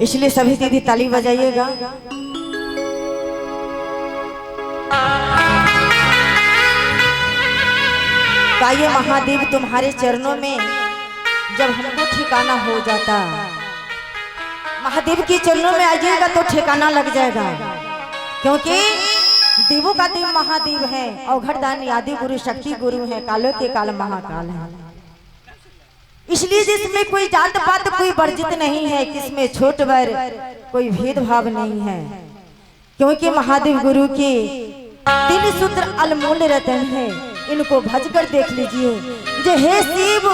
इसलिए सभी दीदी ताली बजाइएगा। आइए महादेव तुम्हारे चरणों में जब हमको ठिकाना हो जाता, महादेव के चरणों में आइएगा तो ठिकाना लग जाएगा, क्योंकि देवों का देव महादेव है, अवघड़दानी आदि गुरु शक्ति गुरु है, कालों के काल महाकाल है। इसलिए जिसमें कोई जात पात कोई वर्जित नहीं है, किसमें छोट बड़ कोई भेदभाव नहीं है, क्योंकि महादेव गुरु के 3 सूत्र अनमोल रतन है। इनको भजकर देख लीजिए। जो हे शिव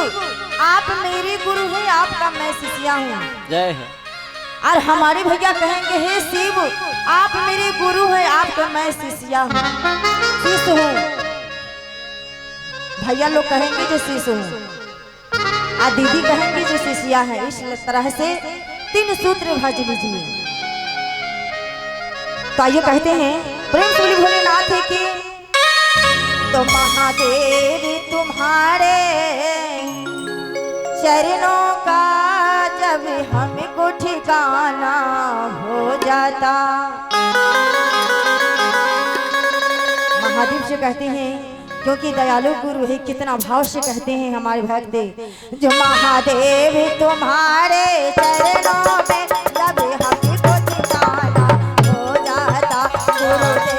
आप मेरे गुरु हैं, आपका मैं शिष्या हूँ। जय है। और हमारे भैया कहेंगे हे शिव आप मेरे गुरु हैं, आपका मैं शिष्या हूँ, शिष्य हूँ। भैया लोग कहेंगे जो शिष्य हूँ, और दीदी कहेंगे जो शिष्या है। इस तरह से 3 सूत्र भज लीजिए। तो आइए कहते हैं प्रेम से भोलेनाथ की। तो महादेव तुम्हारे चरणों का जब हमको ठिकाना हो जाता। महादेव से कहते हैं, क्योंकि दयालु गुरु है, कितना भाव से कहते हैं हमारे भक्त। जो महादेव तुम्हारे चरणों में जब हमको ठिकाना हो जाता, गुरुदेव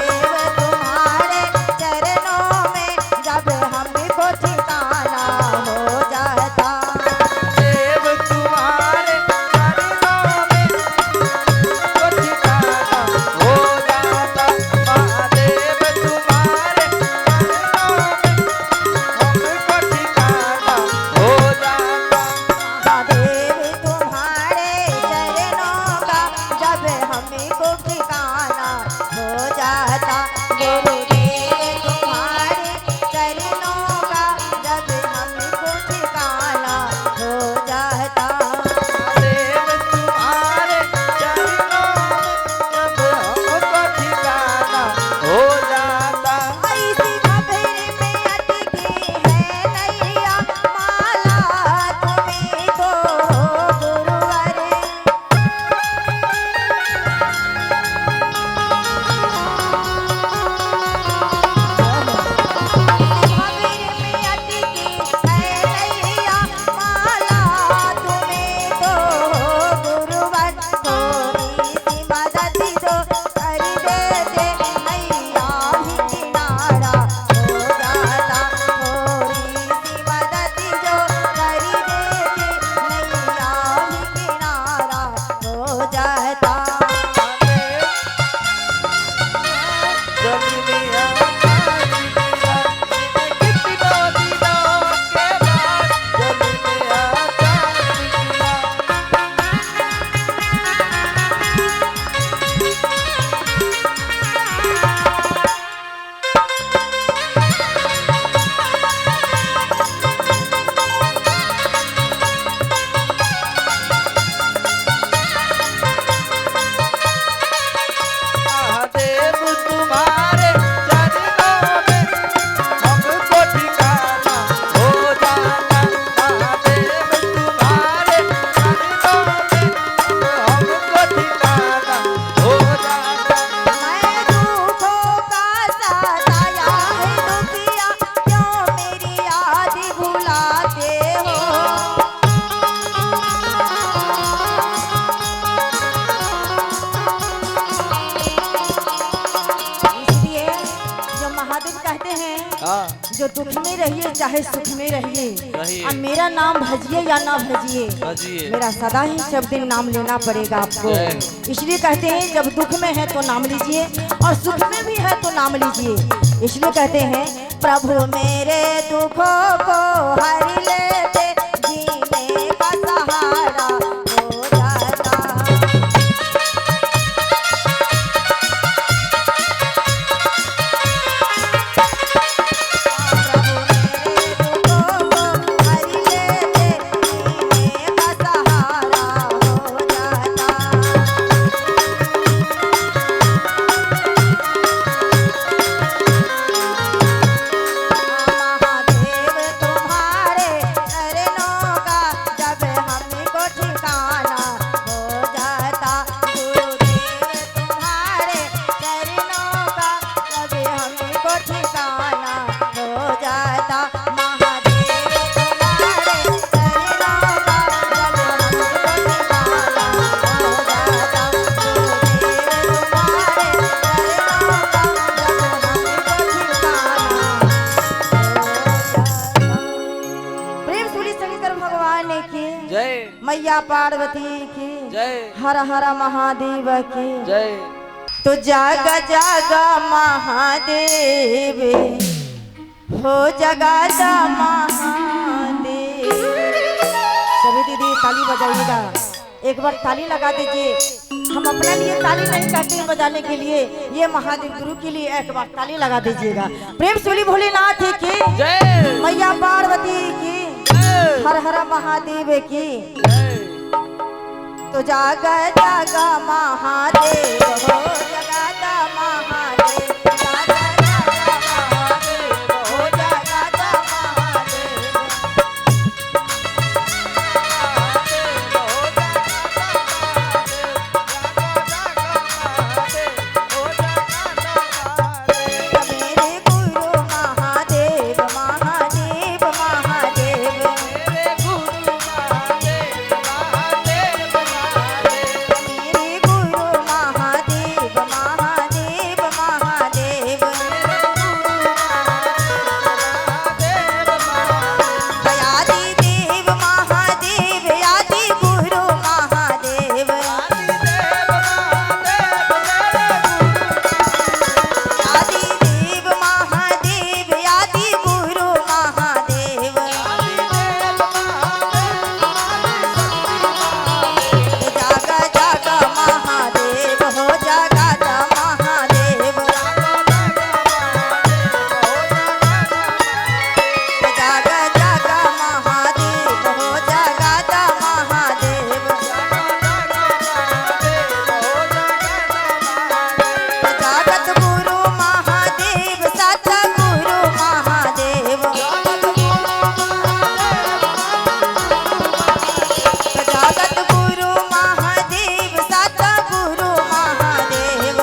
जो दुख में रहिए चाहे सुख में रहिए, अब मेरा नाम भजिए या ना भजिए, मेरा सदा ही सब दिन नाम लेना पड़ेगा आपको। इसलिए कहते हैं जब दुख में है तो नाम लीजिए और सुख में भी है तो नाम लीजिए। इसलिए कहते हैं प्रभु मेरे दुखों को हर लेते, जीने का सहारा हो जाता। महादेव तुम्हारे जय मैया पार्वती की जय हर हर महादेव की जय। तो जागा जागा महादेव हो जगाता महादेव। सभी दीदी ताली बजाइएगा, एक बार ताली लगा दीजिए। हम अपने लिए ताली नहीं कहते हैं बजाने के लिए, ये महादेव गुरु के लिए एक बार ताली लगा दीजिएगा। प्रेम सुली भोलेनाथ की जय मैया पार्वती की जय हर हर महादेव की। जय। तो जागा जागा महादेव हो जगाता महादेव, जागा जागा महादेव हो जगाता महादेव। मेरे गुरु महादेव महादेव महादेव, मेरे गुरु महादेव महादेव महादेव। दयादी देव महादेव आदि गुरु महादेव, आदि देव महादेव आदि गुरु महादेव। जागा जागा महादेव हो जगाता महादेव, जागा जागा महादेव हो जगाता महादेव। जागत गुरु महादेव साथ गुरु महादेव, जागत गुरु महादेव साथ गुरु महादेव।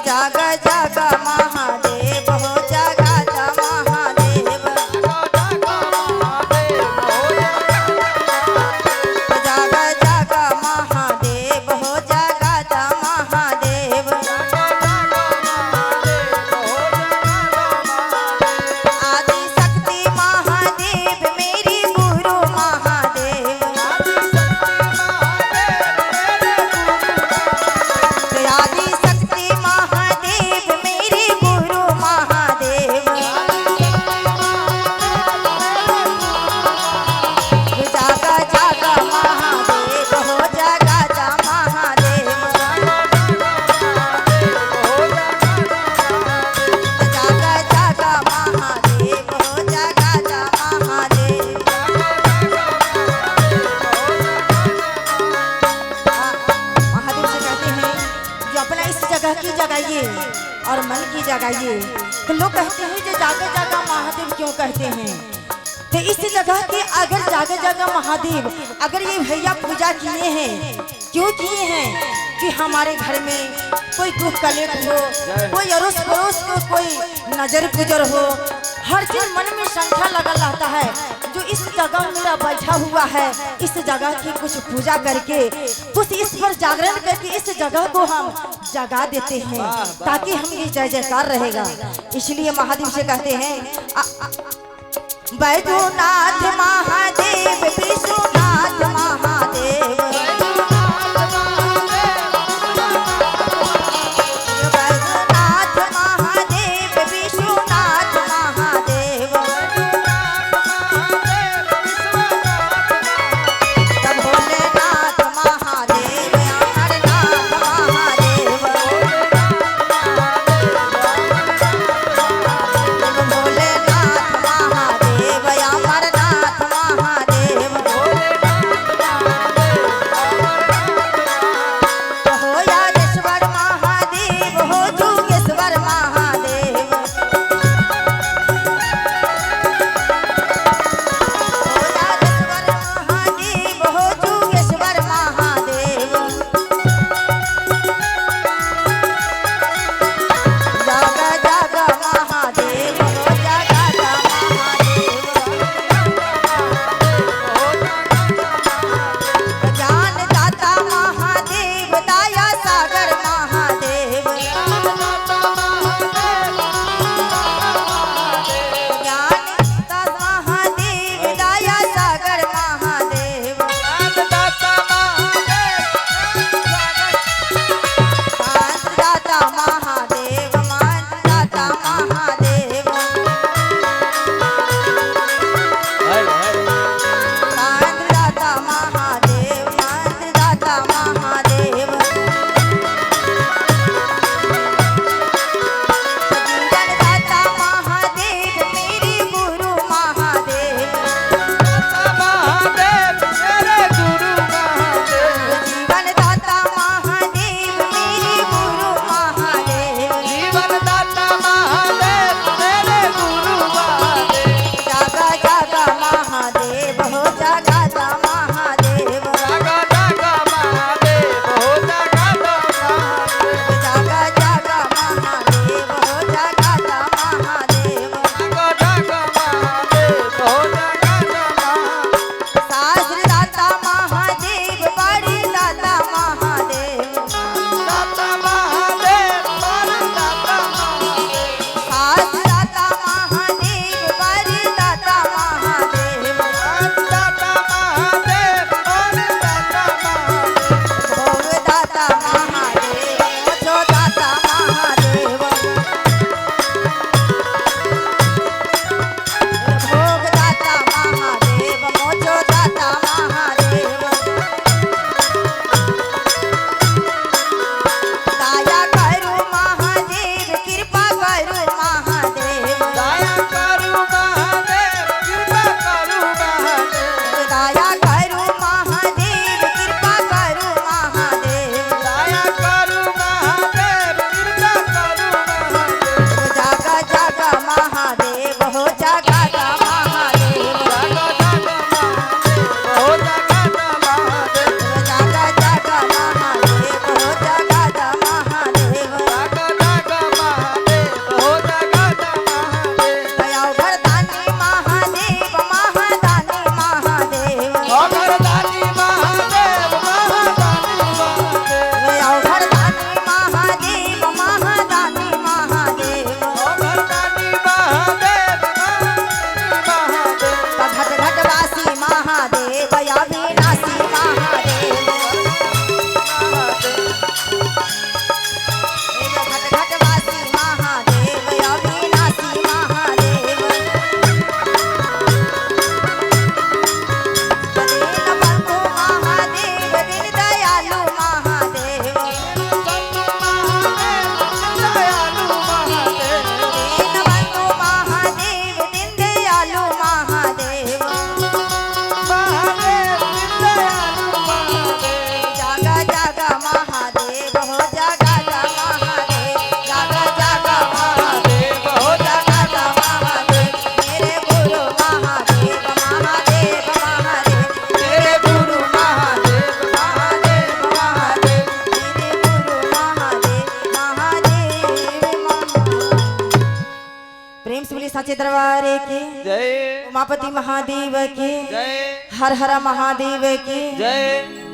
जागा जागा महादेव हो जगाता महादेव, जागा जागा महादेव हो जगाता महादेव। आदि शक्ति महादेव मेरी गुरु महादेव, आदि शक्ति महादेव मेरी गुरु महादेव। जागा जागा महादेव हो जगाता महादेव, जागा जागा महादेव हो जगाता महादेव। महादेव से कहते हैं जो अपना इस जगह की जगाइए और मन की जगाइए। तो लोग कहते हैं जो जागा जागा महादेव क्यों कहते हैं, तो इस जगह के अगर जागा जागा महादेव अगर ये भैया पूजा किए हैं, क्यों किए हैं कि हमारे घर में कोई दुख कलेश हो, कोई अड़ोस पड़ोस को कोई नजर गुजर हो, हर चीज मन में शंका लगा रहता है। जो इस जगह मेरा बैठा हुआ है, इस जगह की कुछ पूजा करके कुछ इस पर जागरण करके इस जगह को हम जगा देते हैं ताकि हम ये जय जयकार रहेगा। इसलिए महादेव से कहते हैं बैजूनाथ महादेव विष्णुनाथ महादेव, बैजूनाथ महादेव विष्णुनाथ महादेव। तब भोलेनाथ महादेव अमरनाथ महादेव, भोलेनाथ महादेव अमरनाथ महादेव। उमापति महादेव की जय हर हर महादेव की जय।